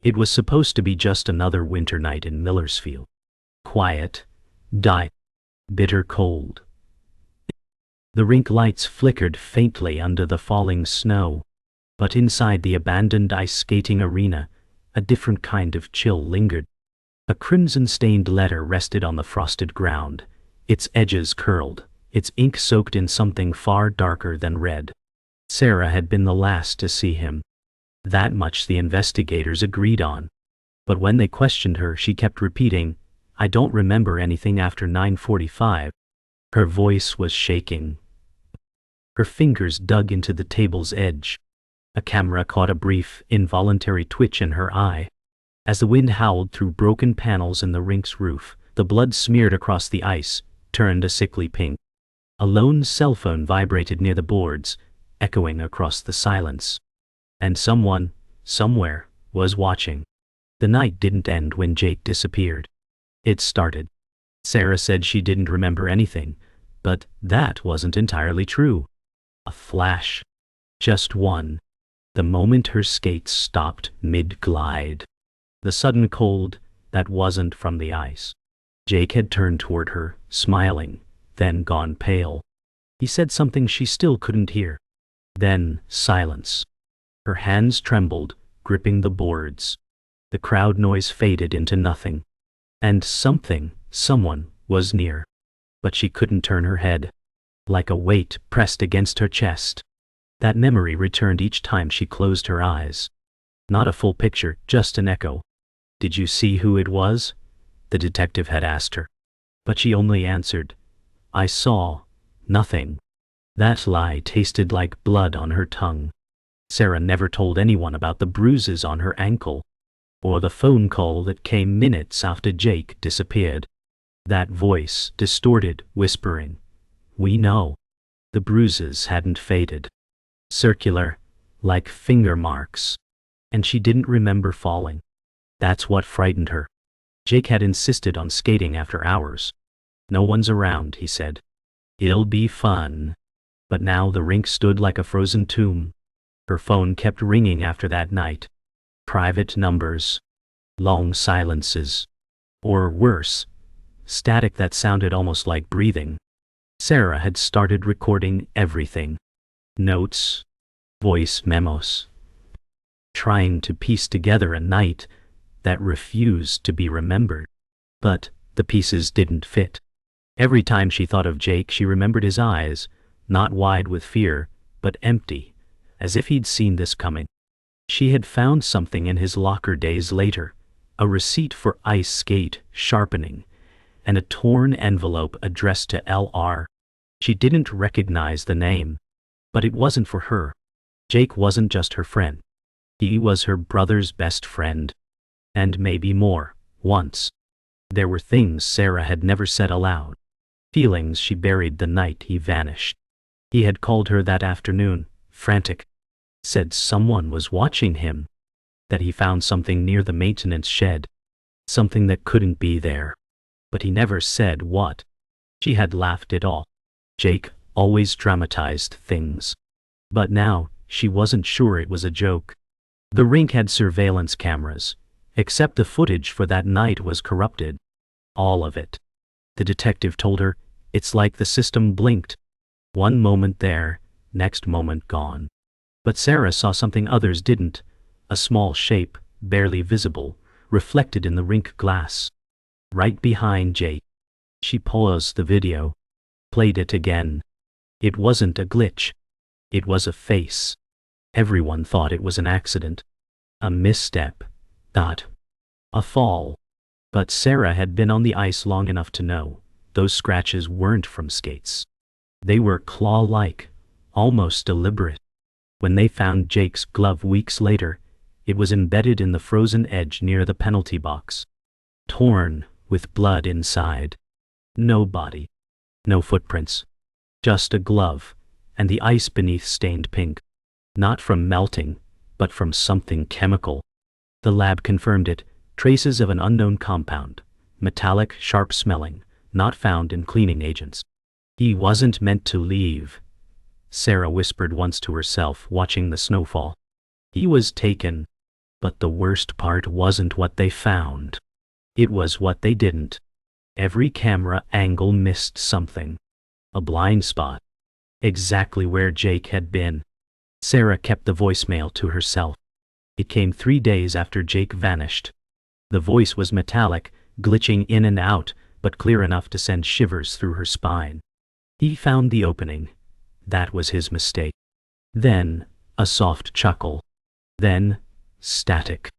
It was supposed to be just another winter night in Millersfield. Quiet, dry, bitter cold. The rink lights flickered faintly under the falling snow, but inside the abandoned ice skating arena, a different kind of chill lingered. A crimson-stained letter rested on the frosted ground, its edges curled, its ink soaked in something far darker than red. Sarah had been the last to see him. That much the investigators agreed on. But when they questioned her, she kept repeating, "I don't remember anything after 9:45. Her voice was shaking. Her fingers dug into the table's edge. A camera caught a brief, involuntary twitch in her eye. As the wind howled through broken panels in the rink's roof, the blood smeared across the ice, turned a sickly pink. A lone cell phone vibrated near the boards, echoing across the silence. And someone, somewhere, was watching. The night didn't end when Jake disappeared. It started. Sarah said she didn't remember anything, but that wasn't entirely true. A flash. Just one. The moment her skates stopped mid-glide. The sudden cold that wasn't from the ice. Jake had turned toward her, smiling, then gone pale. He said something she still couldn't hear. Then silence. Her hands trembled, gripping the boards. The crowd noise faded into nothing. And someone was near. But she couldn't turn her head. Like a weight pressed against her chest. That memory returned each time she closed her eyes. Not a full picture, just an echo. "Did you see who it was?" the detective had asked her. But she only answered, "I saw nothing." That lie tasted like blood on her tongue. Sarah never told anyone about the bruises on her ankle, or the phone call that came minutes after Jake disappeared. That voice, distorted, whispering, "We know." The bruises hadn't faded. Circular, like finger marks. And she didn't remember falling. That's what frightened her. Jake had insisted on skating after hours. "No one's around," he said. "It'll be fun." But now the rink stood like a frozen tomb. Her phone kept ringing after that night. Private numbers. Long silences. Or worse, static that sounded almost like breathing. Sarah had started recording everything. Notes. Voice memos. Trying to piece together a night that refused to be remembered. But the pieces didn't fit. Every time she thought of Jake, she remembered his eyes, not wide with fear, but empty, as if he'd seen this coming. She had found something in his locker days later, a receipt for ice skate sharpening, and a torn envelope addressed to L.R. She didn't recognize the name, but it wasn't for her. Jake wasn't just her friend. He was her brother's best friend. And maybe more, once. There were things Sarah had never said aloud. Feelings she buried the night he vanished. He had called her that afternoon, frantic. Said someone was watching him. That he found something near the maintenance shed. Something that couldn't be there. But he never said what. She had laughed it off. Jake always dramatized things. But now, she wasn't sure it was a joke. The rink had surveillance cameras, except the footage for that night was corrupted. All of it. The detective told her, "It's like the system blinked. One moment there, next moment gone." But Sarah saw something others didn't, a small shape, barely visible, reflected in the rink glass. Right behind Jake. She paused the video. Played it again. It wasn't a glitch. It was a face. Everyone thought it was an accident. A misstep. Not a fall. But Sarah had been on the ice long enough to know those scratches weren't from skates. They were claw-like, almost deliberate. When they found Jake's glove weeks later, it was embedded in the frozen edge near the penalty box. Torn, with blood inside. No body. No footprints. Just a glove, and the ice beneath stained pink. Not from melting, but from something chemical. The lab confirmed it, traces of an unknown compound, metallic, sharp-smelling, not found in cleaning agents. "He wasn't meant to leave," Sarah whispered once to herself, watching the snowfall. "He was taken." But the worst part wasn't what they found. It was what they didn't. Every camera angle missed something. A blind spot. Exactly where Jake had been. Sarah kept the voicemail to herself. It came 3 days after Jake vanished. The voice was metallic, glitching in and out, but clear enough to send shivers through her spine. He found the opening. That was his mistake. Then, a soft chuckle. Then, static.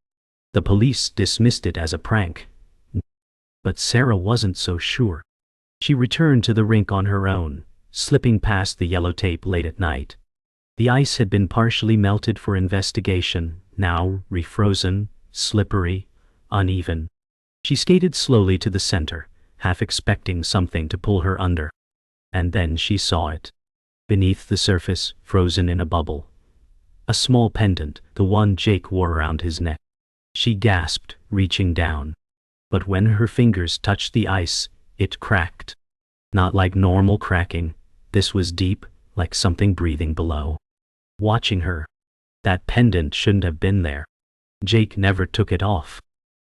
The police dismissed it as a prank. But Sarah wasn't so sure. She returned to the rink on her own, slipping past the yellow tape late at night. The ice had been partially melted for investigation, now refrozen, slippery, uneven. She skated slowly to the center, half expecting something to pull her under. And then she saw it. Beneath the surface, frozen in a bubble. A small pendant, the one Jake wore around his neck. She gasped, reaching down. But when her fingers touched the ice, it cracked. Not like normal cracking. This was deep, like something breathing below. Watching her. That pendant shouldn't have been there. Jake never took it off.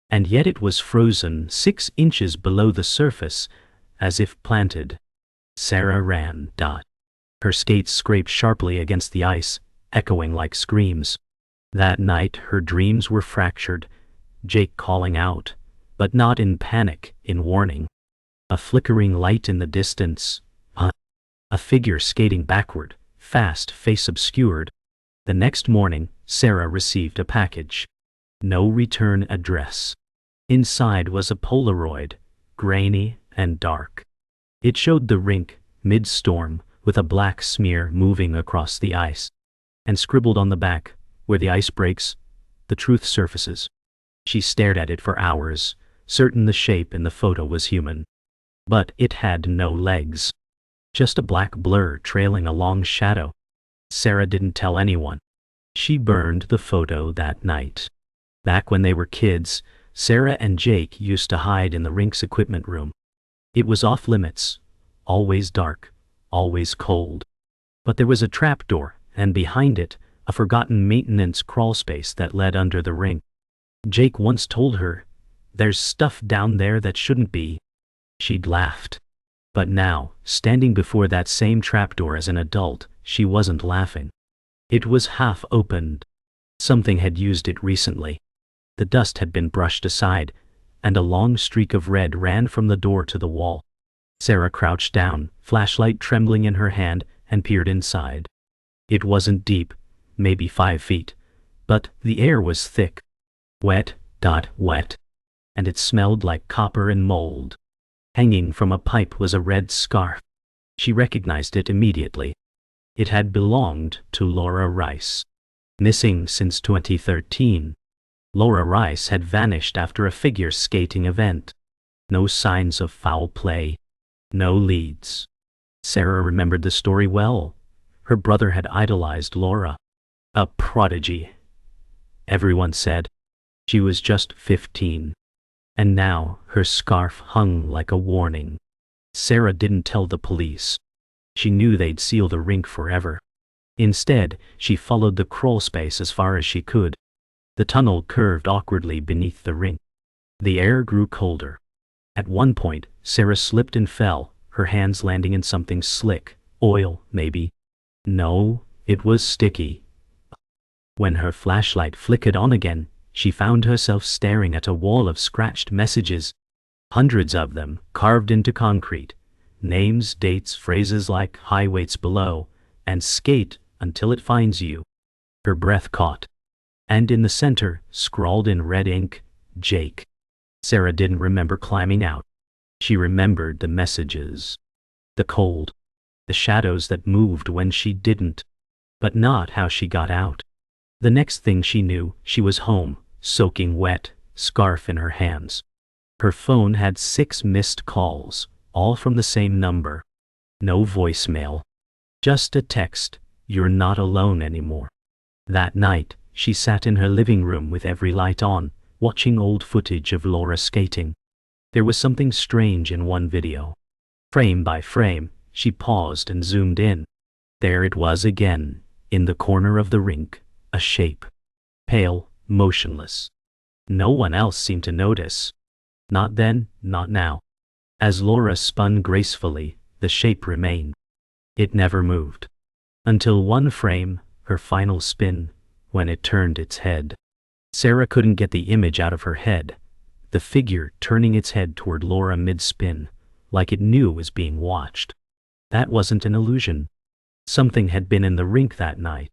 And yet it was frozen 6 inches below the surface, as if planted. Sarah ran. Her skates scraped sharply against the ice, echoing like screams. That night her dreams were fractured, Jake calling out, but not in panic, in warning. A flickering light in the distance. A figure skating backward, fast, face obscured. The next morning, Sarah received a package. No return address. Inside was a Polaroid, grainy and dark. It showed the rink, mid-storm, with a black smear moving across the ice. And scribbled on the back, where the ice breaks, the truth surfaces. She stared at it for hours, certain the shape in the photo was human. But it had no legs. Just a black blur trailing a long shadow. Sarah didn't tell anyone. She burned the photo that night. Back when they were kids, Sarah and Jake used to hide in the rink's equipment room. It was off limits, always dark, always cold. But there was a trapdoor, and behind it, a forgotten maintenance crawlspace that led under the rink. Jake once told her, "There's stuff down there that shouldn't be." She'd laughed. But now, standing before that same trapdoor as an adult, she wasn't laughing. It was half opened. Something had used it recently. The dust had been brushed aside, and a long streak of red ran from the door to the wall. Sarah crouched down, flashlight trembling in her hand, and peered inside. It wasn't deep, maybe 5 feet, but the air was thick. Wet. And it smelled like copper and mold. Hanging from a pipe was a red scarf. She recognized it immediately. It had belonged to Laura Rice. Missing since 2013. Laura Rice had vanished after a figure skating event. No signs of foul play. No leads. Sarah remembered the story well. Her brother had idolized Laura. A prodigy. Everyone said. She was just 15. And now her scarf hung like a warning. Sarah didn't tell the police. She knew they'd seal the rink forever. Instead, she followed the crawl space as far as she could. The tunnel curved awkwardly beneath the rink. The air grew colder. At one point, Sarah slipped and fell, her hands landing in something slick. Oil, maybe. No, it was sticky. When her flashlight flickered on again, she found herself staring at a wall of scratched messages. Hundreds of them, carved into concrete. Names, dates, phrases like "high weights below," and "skate until it finds you." Her breath caught. And in the center, scrawled in red ink, "Jake." Sarah didn't remember climbing out. She remembered the messages. The cold. The shadows that moved when she didn't. But not how she got out. The next thing she knew, she was home, soaking wet, scarf in her hands. Her phone had 6 missed calls, all from the same number. No voicemail. Just a text, "You're not alone anymore." That night, she sat in her living room with every light on, watching old footage of Laura skating. There was something strange in one video. Frame by frame, she paused and zoomed in. There it was again, in the corner of the rink, a shape. Pale, motionless. No one else seemed to notice. Not then, not now. As Laura spun gracefully, the shape remained. It never moved. Until one frame, her final spin, when it turned its head. Sarah couldn't get the image out of her head. The figure turning its head toward Laura mid-spin, like it knew it was being watched. That wasn't an illusion. Something had been in the rink that night,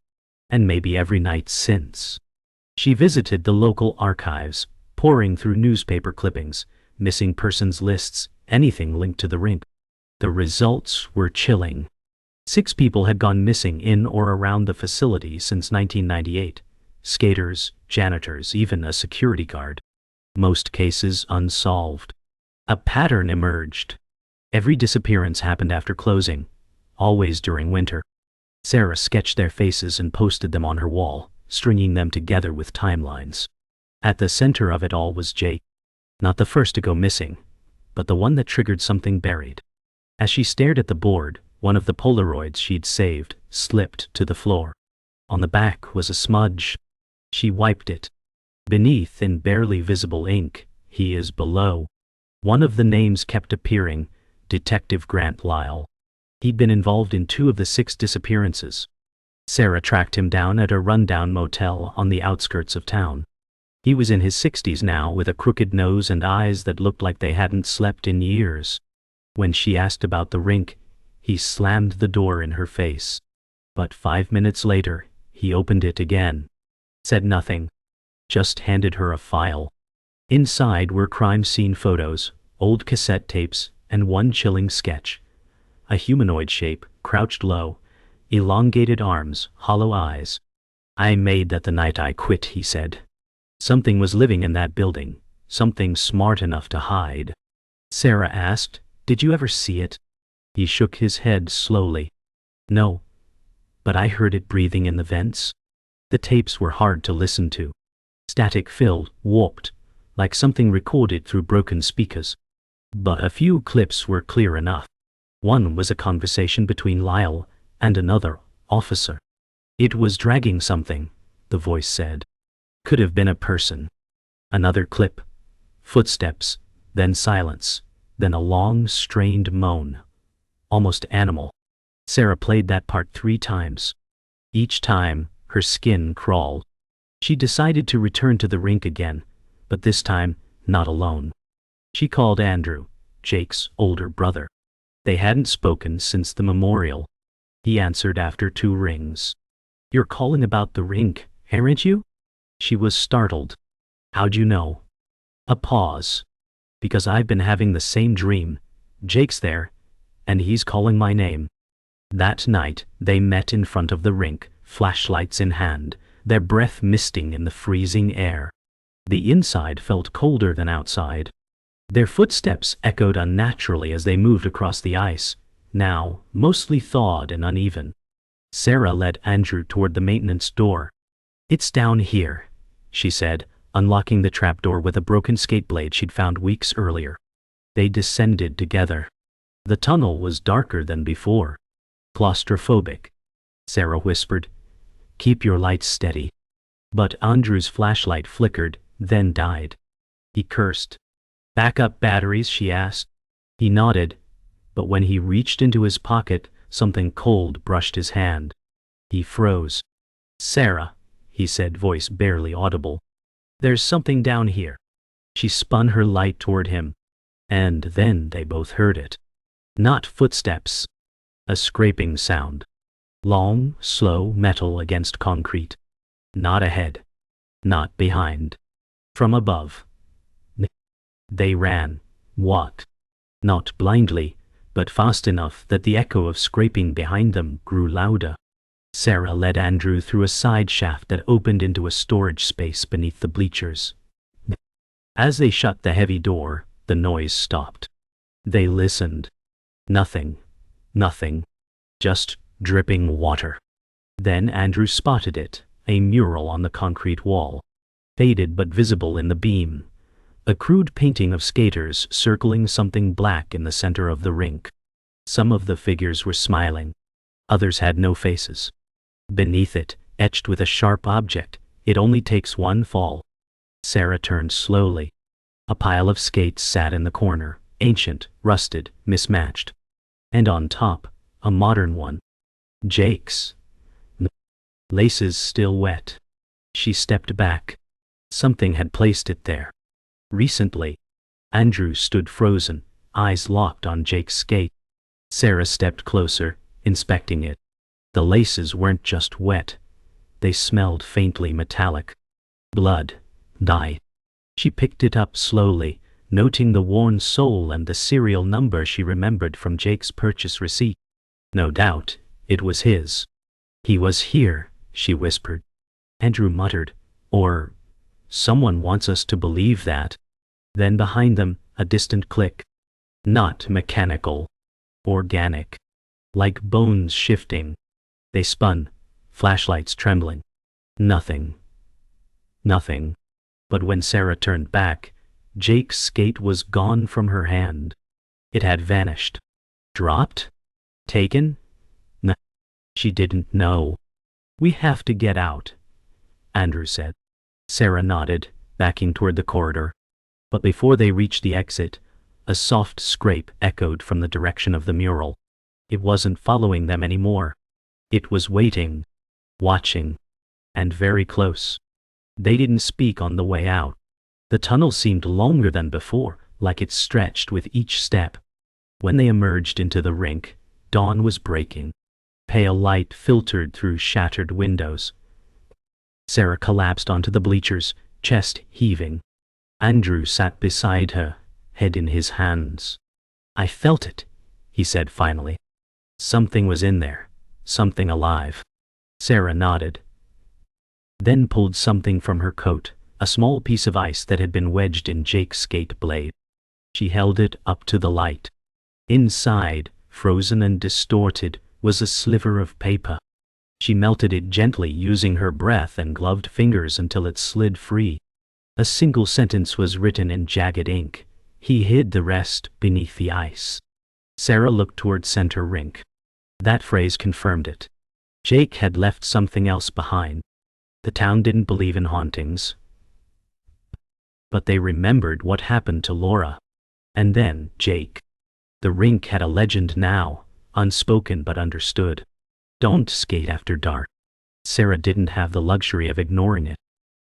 and maybe every night since. She visited the local archives, poring through newspaper clippings, missing persons lists, anything linked to the rink. The results were chilling. 6 people had gone missing in or around the facility since 1998. Skaters, janitors, even a security guard. Most cases unsolved. A pattern emerged. Every disappearance happened after closing, always during winter. Sarah sketched their faces and posted them on her wall, stringing them together with timelines. At the center of it all was Jake. Not the first to go missing, but the one that triggered something buried. As she stared at the board, one of the Polaroids she'd saved slipped to the floor. On the back was a smudge. She wiped it. Beneath, in barely visible ink, "He is below." One of the names kept appearing, Detective Grant Lyle. He'd been involved in 2 of the 6 disappearances. Sarah tracked him down at a rundown motel on the outskirts of town. He was in his 60s now, with a crooked nose and eyes that looked like they hadn't slept in years. When she asked about the rink, he slammed the door in her face. But 5 minutes later, he opened it again. Said nothing. Just handed her a file. Inside were crime scene photos, old cassette tapes, and one chilling sketch. A humanoid shape, crouched low, elongated arms, hollow eyes. "I made that the night I quit," he said. Something was living in that building, something smart enough to hide. Sarah asked, "Did you ever see it?" He shook his head slowly. "No, but I heard it breathing in the vents." The tapes were hard to listen to. Static-filled, warped, like something recorded through broken speakers. But a few clips were clear enough. One was a conversation between Lyle and another officer. "It was dragging something," the voice said. "Could have been a person." Another clip. Footsteps, then silence, then a long, strained moan. Almost animal. Sarah played that part 3 times. Each time, her skin crawled. She decided to return to the rink again, but this time, not alone. She called Andrew, Jake's older brother. They hadn't spoken since the memorial. He answered after 2 rings. "You're calling about the rink, aren't you?" She was startled. "How'd you know?" A pause. "Because I've been having the same dream. Jake's there, and he's calling my name." That night, they met in front of the rink, flashlights in hand, their breath misting in the freezing air. The inside felt colder than outside. Their footsteps echoed unnaturally as they moved across the ice, now mostly thawed and uneven. Sarah led Andrew toward the maintenance door. "It's down here," she said, unlocking the trapdoor with a broken skate blade she'd found weeks earlier. They descended together. The tunnel was darker than before. Claustrophobic. Sarah whispered, "Keep your lights steady." But Andrew's flashlight flickered, then died. He cursed. "Backup batteries?" she asked. He nodded, but when he reached into his pocket, something cold brushed his hand. He froze. "Sarah," he said, voice barely audible. "There's something down here." She spun her light toward him, and then they both heard it. Not footsteps. A scraping sound. Long, slow metal against concrete. Not ahead. Not behind. From above. They ran. What? Not blindly, but fast enough that the echo of scraping behind them grew louder. Sarah led Andrew through a side shaft that opened into a storage space beneath the bleachers. As they shut the heavy door, the noise stopped. They listened. Nothing. Nothing. Just dripping water. Then Andrew spotted it, a mural on the concrete wall. Faded but visible in the beam. A crude painting of skaters circling something black in the center of the rink. Some of the figures were smiling. Others had no faces. Beneath it, etched with a sharp object, It only takes one fall. Sarah turned slowly. A pile of skates sat in the corner, ancient, rusted, mismatched. And on top, a modern one. Jake's. Laces still wet. She stepped back. Something had placed it there. Recently. Andrew stood frozen, eyes locked on Jake's skate. Sarah stepped closer, inspecting it. The laces weren't just wet. They smelled faintly metallic. Blood. Dye. She picked it up slowly, noting the worn sole and the serial number she remembered from Jake's purchase receipt. No doubt, it was his. He was here, she whispered. Andrew muttered, or, someone wants us to believe that. Then behind them, a distant click. Not mechanical. Organic. Like bones shifting. They spun, flashlights trembling. Nothing. Nothing. But when Sarah turned back, Jake's skate was gone from her hand. It had vanished. Dropped? Taken? No. She didn't know. We have to get out, Andrew said. Sarah nodded, backing toward the corridor. But before they reached the exit, a soft scrape echoed from the direction of the mural. It wasn't following them anymore. It was waiting, watching, and very close. They didn't speak on the way out. The tunnel seemed longer than before, like it stretched with each step. When they emerged into the rink, dawn was breaking. Pale light filtered through shattered windows. Sarah collapsed onto the bleachers, chest heaving. Andrew sat beside her, head in his hands. I felt it, he said finally. Something was in there, something alive. Sarah nodded. Then pulled something from her coat, a small piece of ice that had been wedged in Jake's skate blade. She held it up to the light. Inside, frozen and distorted, was a sliver of paper. She melted it gently using her breath and gloved fingers until it slid free. A single sentence was written in jagged ink. He hid the rest beneath the ice. Sarah looked toward Center Rink. That phrase confirmed it. Jake had left something else behind. The town didn't believe in hauntings. But they remembered what happened to Laura. And then, Jake. The rink had a legend now, unspoken but understood. Don't skate after dark. Sarah didn't have the luxury of ignoring it.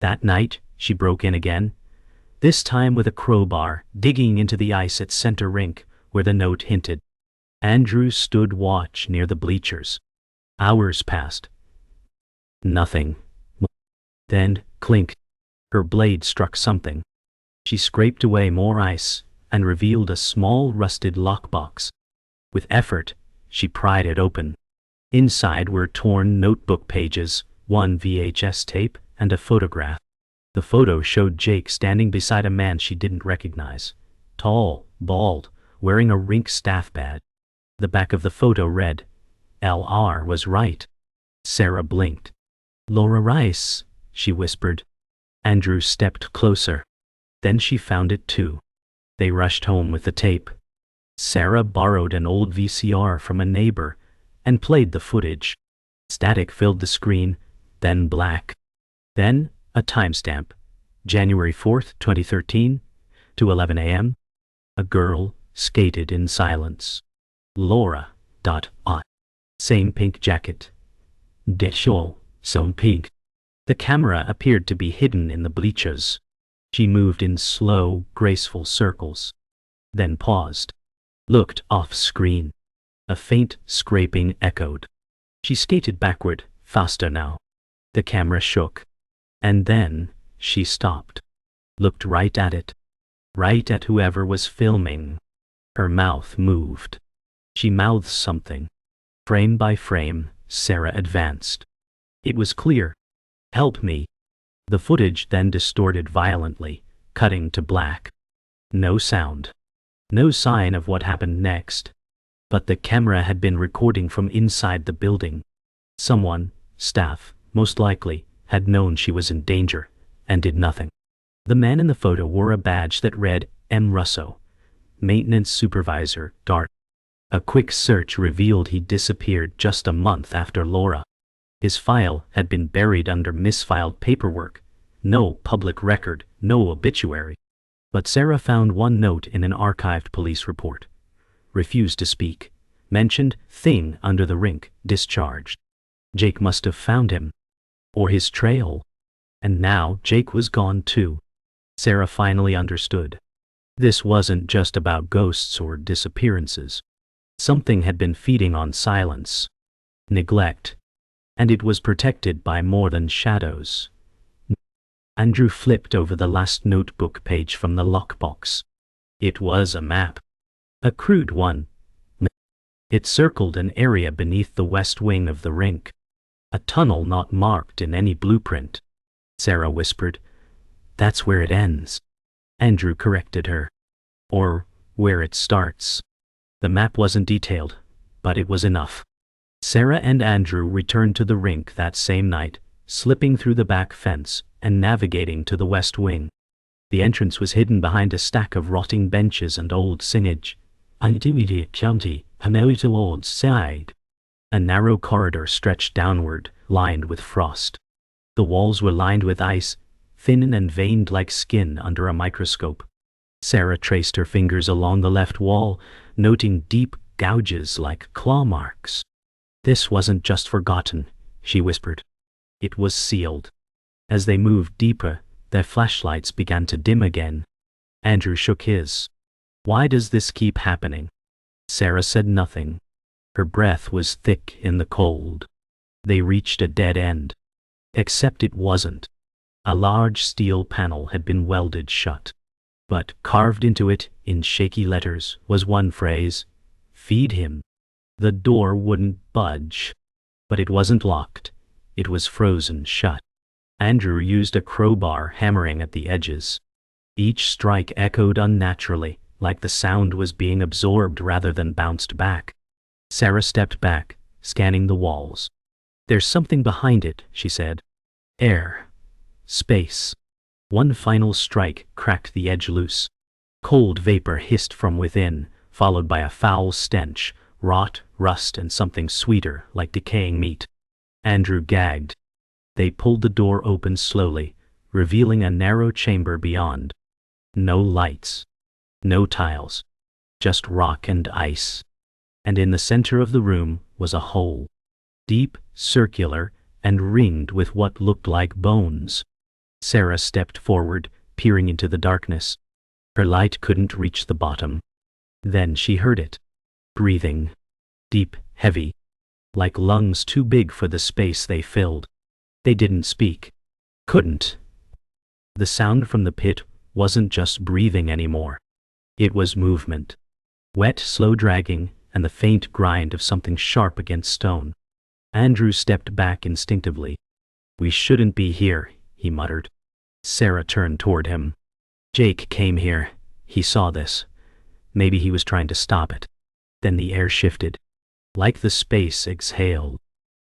That night, she broke in again, this time with a crowbar, digging into the ice at Center Rink, where the note hinted. Andrew stood watch near the bleachers. Hours passed. Nothing. Then, clink. Her blade struck something. She scraped away more ice and revealed a small rusted lockbox. With effort, she pried it open. Inside were torn notebook pages, one VHS tape, and a photograph. The photo showed Jake standing beside a man she didn't recognize. Tall, bald, wearing a Rink staff badge. The back of the photo read, LR was right. Sarah blinked. Laura Rice, she whispered. Andrew stepped closer. Then she found it too. They rushed home with the tape. Sarah borrowed an old VCR from a neighbor and played the footage. Static filled the screen, then black. Then, a timestamp, January 4th, 2013, to 11 a.m. A girl skated in silence. Laura. Same pink jacket. Deshaw, so pink. The camera appeared to be hidden in the bleachers. She moved in slow, graceful circles. Then paused. Looked off-screen. A faint scraping echoed. She skated backward, faster now. The camera shook. And then, she stopped. Looked right at it. Right at whoever was filming. Her mouth moved. She mouthed something. Frame by frame, Sarah advanced. It was clear. Help me. The footage then distorted violently, cutting to black. No sound. No sign of what happened next. But the camera had been recording from inside the building. Someone, staff, most likely, had known she was in danger, and did nothing. The man in the photo wore a badge that read, M. Russo, Maintenance Supervisor, DART. A quick search revealed he disappeared just a month after Laura. His file had been buried under misfiled paperwork. No public record, no obituary. But Sarah found one note in an archived police report. Refused to speak. Mentioned thing under the rink, discharged. Jake must have found him. Or his trail. And now Jake was gone too. Sarah finally understood. This wasn't just about ghosts or disappearances. Something had been feeding on silence. Neglect. And it was protected by more than shadows. Andrew flipped over the last notebook page from the lockbox. It was a map. A crude one. It circled an area beneath the west wing of the rink. A tunnel not marked in any blueprint. Sarah whispered, "That's where it ends." Andrew corrected her. "Or where it starts." The map wasn't detailed, but it was enough. Sarah and Andrew returned to the rink that same night, slipping through the back fence and navigating to the west wing. The entrance was hidden behind a stack of rotting benches and old signage. "Intermediate County, Hamilton Ward's side." A narrow corridor stretched downward, lined with frost. The walls were lined with ice, thin and veined like skin under a microscope. Sarah traced her fingers along the left wall, noting deep gouges like claw marks. "This wasn't just forgotten," she whispered. It was sealed. As they moved deeper, their flashlights began to dim again. Andrew shook his. "Why does this keep happening?" Sarah said nothing. Her breath was thick in the cold. They reached a dead end. Except it wasn't. A large steel panel had been welded shut. But carved into it, in shaky letters, was one phrase: "Feed him." The door wouldn't budge. But it wasn't locked. It was frozen shut. Andrew used a crowbar, hammering at the edges. Each strike echoed unnaturally, like the sound was being absorbed rather than bounced back. Sarah stepped back, scanning the walls. "There's something behind it," she said. "Air. Space." One final strike cracked the edge loose. Cold vapor hissed from within, followed by a foul stench, rot, rust, and something sweeter, like decaying meat. Andrew gagged. They pulled the door open slowly, revealing a narrow chamber beyond. No lights. No tiles. Just rock and ice. And in the center of the room was a hole. Deep, circular, and ringed with what looked like bones. Sarah stepped forward, peering into the darkness. Her light couldn't reach the bottom. Then she heard it. Breathing. Deep, heavy. Like lungs too big for the space they filled. They didn't speak. Couldn't. The sound from the pit wasn't just breathing anymore. It was movement. Wet, slow dragging, and the faint grind of something sharp against stone. Andrew stepped back instinctively. "We shouldn't be here," he muttered. Sarah turned toward him. "Jake came here. He saw this. Maybe he was trying to stop it." Then the air shifted. Like the space exhaled.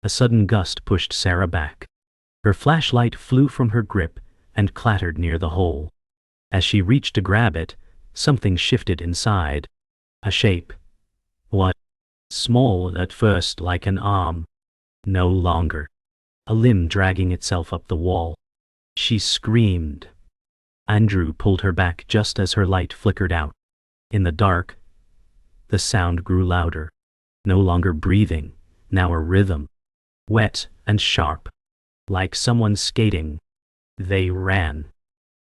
A sudden gust pushed Sarah back. Her flashlight flew from her grip and clattered near the hole. As she reached to grab it, something shifted inside. A shape. What? Small at first, like an arm. No longer. A limb dragging itself up the wall. She screamed. Andrew pulled her back just as her light flickered out. In the dark, the sound grew louder. No longer breathing, now a rhythm. Wet and sharp. Like someone skating. They ran.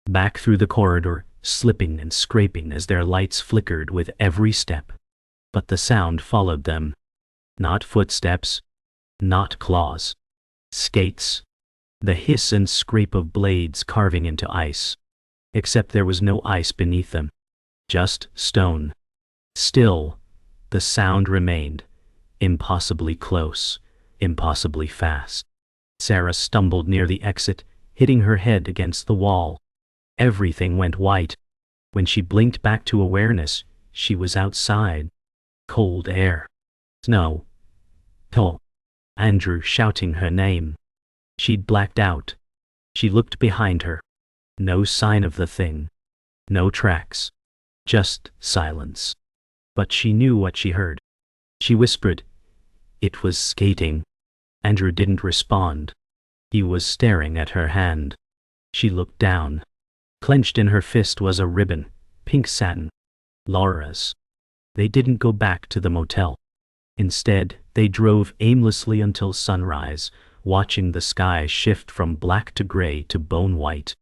Back through the corridor, slipping and scraping as their lights flickered with every step. But the sound followed them. Not footsteps. Not claws. Skates. The hiss and scrape of blades carving into ice. Except there was no ice beneath them. Just stone. Still, the sound remained. Impossibly close. Impossibly fast. Sarah stumbled near the exit, hitting her head against the wall. Everything went white. When she blinked back to awareness, she was outside. Cold air. Snow. Oh. Andrew shouting her name. She'd blacked out. She looked behind her. No sign of the thing. No tracks. Just silence. But she knew what she heard. She whispered, "It was skating." Andrew didn't respond. He was staring at her hand. She looked down. Clenched in her fist was a ribbon, pink satin. Laura's. They didn't go back to the motel. Instead, they drove aimlessly until sunrise, watching the sky shift from black to gray to bone white.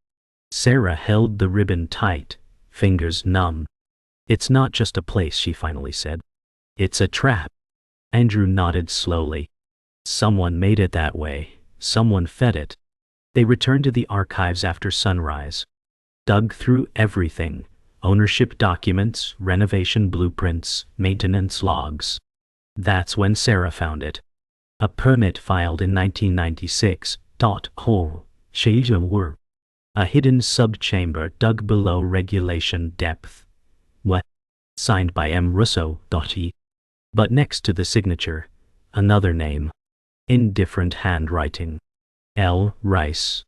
Sarah held the ribbon tight, fingers numb. "It's not just a place," she finally said. "It's a trap." Andrew nodded slowly. Someone made it that way. Someone fed it. They returned to the archives after sunrise. Dug through everything: ownership documents, renovation blueprints, maintenance logs. That's when Sarah found it. A permit filed in 1996. A hidden subchamber dug below regulation depth. What? Signed by M. Russo. But next to the signature, another name. In different handwriting. L. Rice.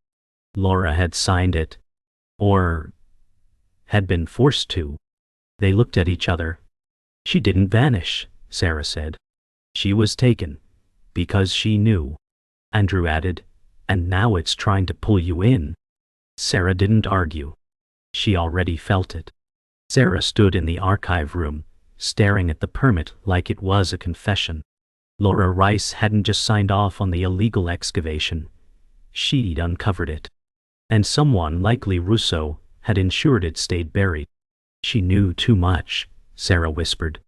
Laura had signed it. Or had been forced to. They looked at each other. "She didn't vanish," Sarah said. "She was taken. Because she knew." Andrew added, "And now it's trying to pull you in." Sarah didn't argue. She already felt it. Sarah stood in the archive room, staring at the permit like it was a confession. Laura Rice hadn't just signed off on the illegal excavation. She'd uncovered it. And someone, likely Russo, had ensured it stayed buried. "She knew too much," Sarah whispered.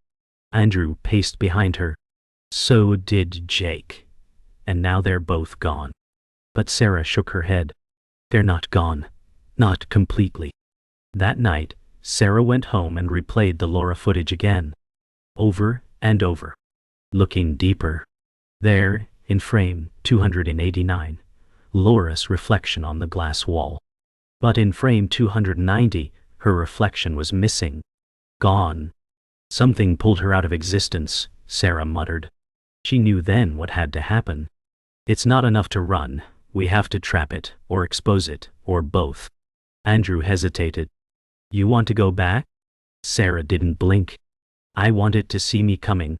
Andrew paced behind her. "So did Jake. And now they're both gone." But Sarah shook her head. "They're not gone. Not completely." That night, Sarah went home and replayed the Laura footage again. Over and over. Looking deeper. There, in frame 289, Laura's reflection on the glass wall. But in frame 290, her reflection was missing. Gone. Something pulled her out of existence, Sarah muttered. She knew then what had to happen. "It's not enough to run. We have to trap it, or expose it, or both." Andrew hesitated. "You want to go back?" Sarah didn't blink. "I want it to see me coming."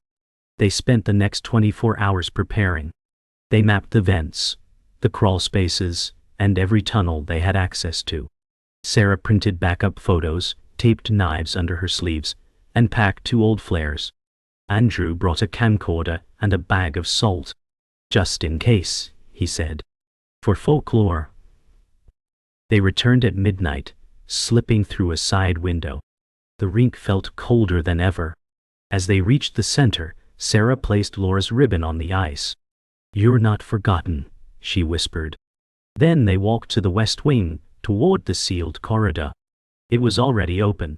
They spent the next 24 hours preparing. They mapped the vents, the crawl spaces, and every tunnel they had access to. Sarah printed backup photos, taped knives under her sleeves, and packed 2 old flares. Andrew brought a camcorder and a bag of salt. "Just in case," he said. "For folklore." They returned at midnight, slipping through a side window. The rink felt colder than ever. As they reached the center, Sarah placed Laura's ribbon on the ice. "You're not forgotten," she whispered. Then they walked to the west wing, toward the sealed corridor. It was already open.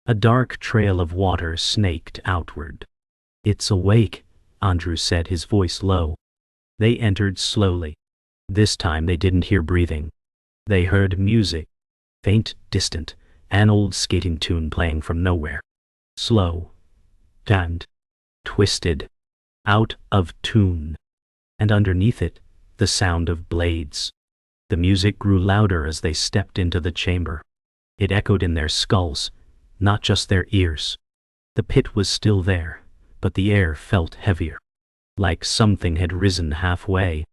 A dark trail of water snaked outward. "It's awake," Andrew said, his voice low. They entered slowly. This time they didn't hear breathing. They heard music. Faint, distant, an old skating tune playing from nowhere. Slow. And twisted. Out of tune. And underneath it, the sound of blades. The music grew louder as they stepped into the chamber. It echoed in their skulls, not just their ears. The pit was still there, but the air felt heavier. Like something had risen halfway.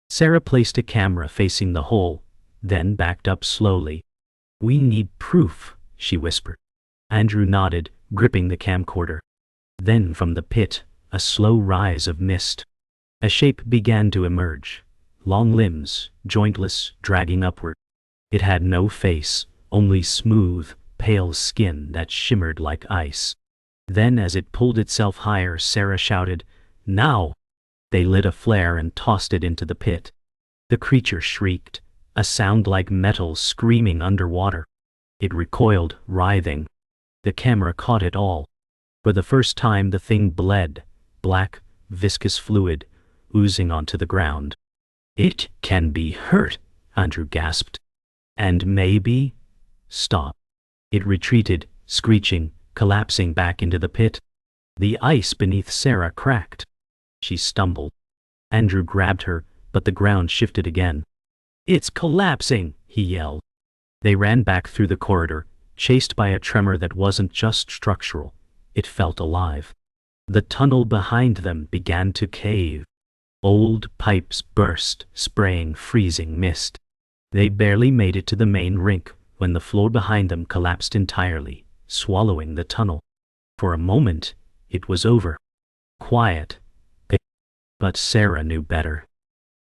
Sarah placed a camera facing the hole, then backed up slowly. "We need proof," she whispered. Andrew nodded, gripping the camcorder. Then from the pit, a slow rise of mist. A shape began to emerge. Long limbs, jointless, dragging upward. It had no face, only smooth, pale skin that shimmered like ice. Then as it pulled itself higher, Sarah shouted, "Now!" They lit a flare and tossed it into the pit. The creature shrieked, a sound like metal screaming underwater. It recoiled, writhing. The camera caught it all. For the first time the thing bled, black, viscous fluid, oozing onto the ground. "It can be hurt," Andrew gasped. "And maybe—" Stop. It retreated, screeching, collapsing back into the pit. The ice beneath Sarah cracked. She stumbled. Andrew grabbed her, but the ground shifted again. "It's collapsing," he yelled. They ran back through the corridor, chased by a tremor that wasn't just structural. It felt alive. The tunnel behind them began to cave. Old pipes burst, spraying freezing mist. They barely made it to the main rink when the floor behind them collapsed entirely, swallowing the tunnel. For a moment, it was over. Quiet. But Sarah knew better.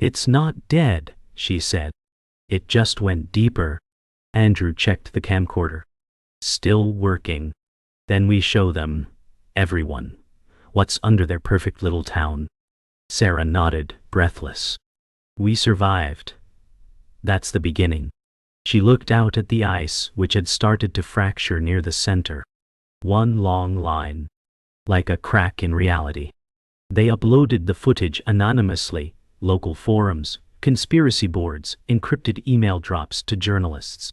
"It's not dead," she said. "It just went deeper." Andrew checked the camcorder. "Still working. Then we show them, everyone, what's under their perfect little town." Sarah nodded, breathless. "We survived. That's the beginning." She looked out at the ice, which had started to fracture near the center. One long line. Like a crack in reality. They uploaded the footage anonymously, local forums, conspiracy boards, encrypted email drops to journalists.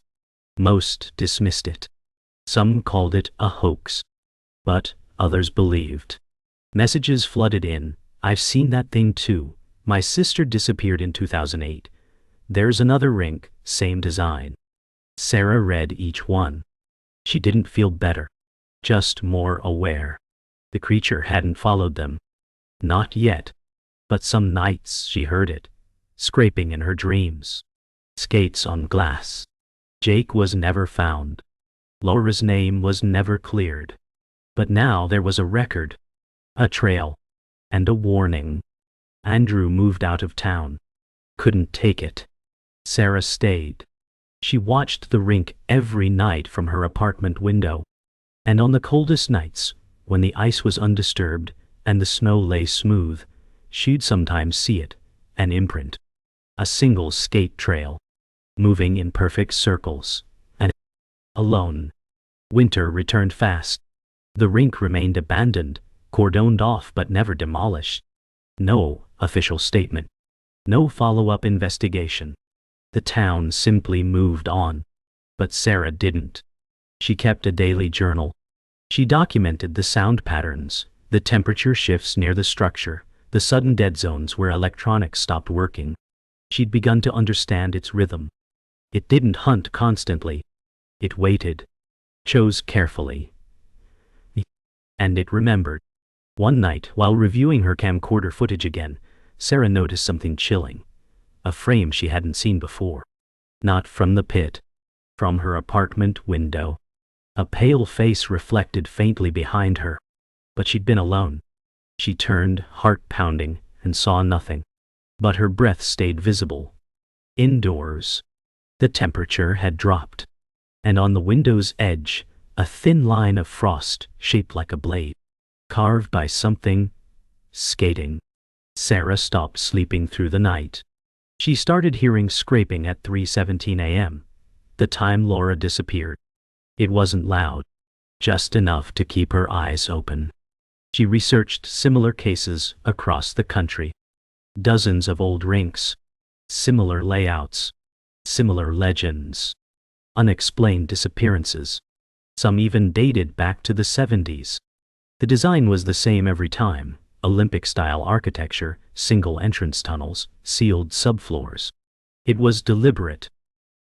Most dismissed it. Some called it a hoax. But others believed. Messages flooded in. "I've seen that thing too. My sister disappeared in 2008. There's another rink, same design." Sarah read each one. She didn't feel better. Just more aware. The creature hadn't followed them. Not yet. But some nights she heard it. Scraping in her dreams. Skates on glass. Jake was never found. Laura's name was never cleared. But now there was a record. A trail. And a warning. Andrew moved out of town. Couldn't take it. Sarah stayed. She watched the rink every night from her apartment window. And on the coldest nights, when the ice was undisturbed and the snow lay smooth, she'd sometimes see it, an imprint. A single skate trail. Moving in perfect circles. And alone. Winter returned fast. The rink remained abandoned, cordoned off but never demolished. No official statement. No follow-up investigation. The town simply moved on. But Sarah didn't. She kept a daily journal. She documented the sound patterns, the temperature shifts near the structure, the sudden dead zones where electronics stopped working. She'd begun to understand its rhythm. It didn't hunt constantly. It waited. Chose carefully. And it remembered. One night, while reviewing her camcorder footage again, Sarah noticed something chilling. A frame she hadn't seen before. Not from the pit. From her apartment window. A pale face reflected faintly behind her. But she'd been alone. She turned, heart pounding, and saw nothing. But her breath stayed visible. Indoors. The temperature had dropped. And on the window's edge, a thin line of frost, shaped like a blade. Carved by something. Skating. Sarah stopped sleeping through the night. She started hearing scraping at 3:17 a.m., the time Laura disappeared. It wasn't loud. Just enough to keep her eyes open. She researched similar cases across the country. Dozens of old rinks. Similar layouts. Similar legends. Unexplained disappearances. Some even dated back to the 70s. The design was the same every time. Olympic-style architecture, single entrance tunnels, sealed subfloors. It was deliberate.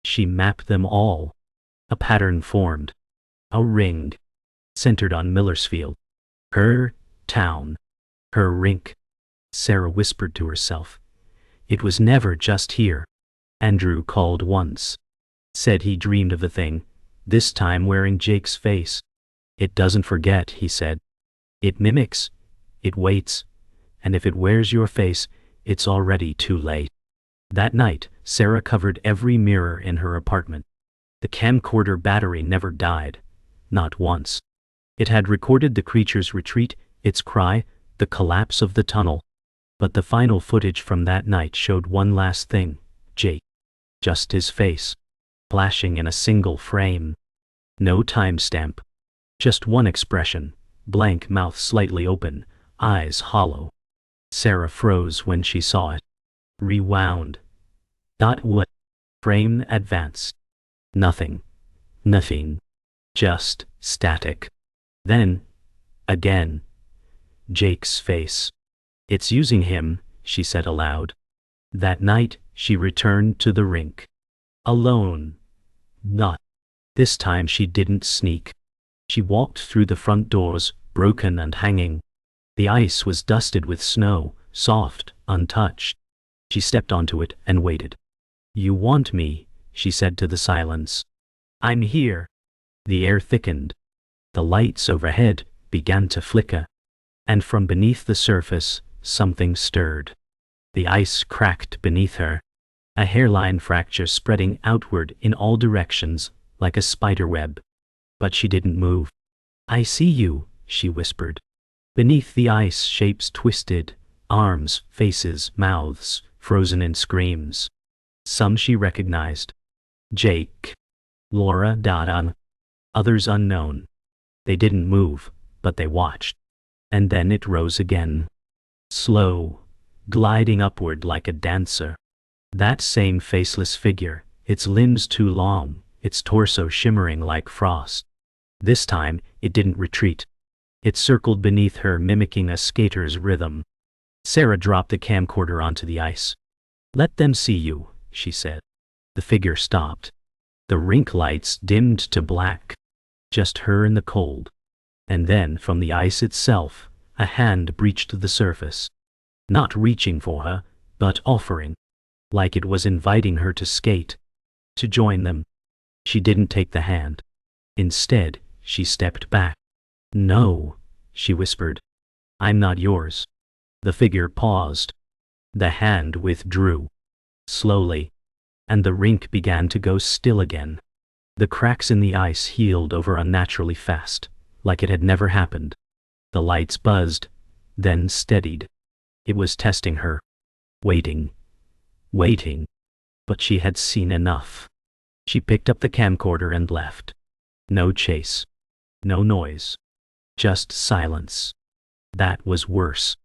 She mapped them all. A pattern formed. A ring. Centered on Millersfield. Her town. Her rink. Sarah whispered to herself. It was never just here. Andrew called once. Said he dreamed of the thing, this time wearing Jake's face. It doesn't forget, he said. It mimics. It waits. And if it wears your face, it's already too late. That night, Sarah covered every mirror in her apartment. The camcorder battery never died. Not once. It had recorded the creature's retreat, its cry, the collapse of the tunnel. But the final footage from that night showed one last thing. Jake. Just his face. Flashing in a single frame. No timestamp. Just one expression. Blank mouth slightly open, eyes hollow. Sarah froze when she saw it. Rewound. Not what? Frame advanced. Nothing. Nothing. Just static. Then, again. Jake's face. It's using him, she said aloud. That night, she returned to the rink. Alone. Not. This time she didn't sneak. She walked through the front doors, broken and hanging. The ice was dusted with snow, soft, untouched. She stepped onto it and waited. "You want me," she said to the silence. "I'm here." The air thickened. The lights overhead began to flicker. And from beneath the surface, something stirred. The ice cracked beneath her, a hairline fracture spreading outward in all directions like a spider web. But she didn't move. "I see you," she whispered. Beneath the ice, shapes twisted, arms, faces, mouths, frozen in screams. Some she recognized. Jake, Laura, Dada, others unknown. They didn't move, but they watched. And then it rose again. Slow, gliding upward like a dancer. That same faceless figure, its limbs too long, its torso shimmering like frost. This time, it didn't retreat. It circled beneath her, mimicking a skater's rhythm. Sarah dropped the camcorder onto the ice. "Let them see you," she said. The figure stopped. The rink lights dimmed to black. Just her in the cold. And then, from the ice itself, a hand breached the surface. Not reaching for her, but offering. Like it was inviting her to skate. To join them. She didn't take the hand. Instead, she stepped back. "No," she whispered. "I'm not yours." The figure paused. The hand withdrew. Slowly. And the rink began to go still again. The cracks in the ice healed over unnaturally fast, like it had never happened. The lights buzzed, then steadied. It was testing her. Waiting. Waiting. But she had seen enough. She picked up the camcorder and left. No chase. No noise. Just silence. That was worse.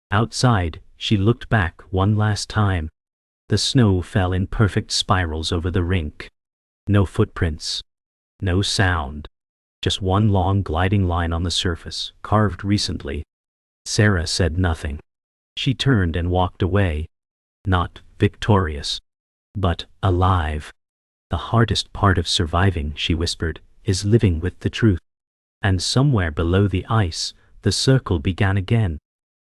Outside, she looked back one last time. The snow fell in perfect spirals over the rink. No footprints. No sound. Just one long gliding line on the surface, carved recently. Sarah said nothing. She turned and walked away. Not victorious, but alive. "The hardest part of surviving," she whispered, "is living with the truth." And somewhere below the ice, the circle began again.